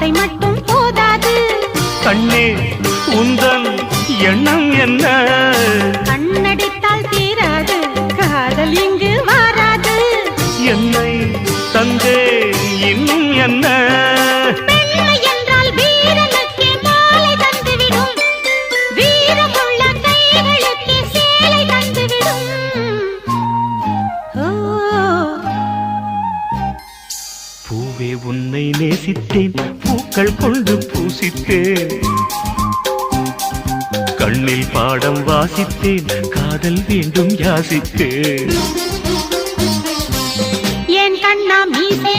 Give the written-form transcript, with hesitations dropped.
வார்த்தை மட்டும் போதாது. கண்ணே உந்தன் எண்ணம் என்ன? கண்ணடித்தால் தீராது, காதல் இங்கு வாராது. என்னை தந்தே இன்னும் என்ன? பெண்மை என்றால் வீரனுக்கே மாலை தந்துவிடும், வீரமுள்ள கைகளுக்கே சேலை தந்துவிடும். பூவே உன்னை நேசித்தேன், பூக்கள் கொண்டு பூசித்தேன், கண்ணில் பாடம் வாசித்தேன், காதல் வேண்டும் யாசித்தேன். என் கண்ணா மீசை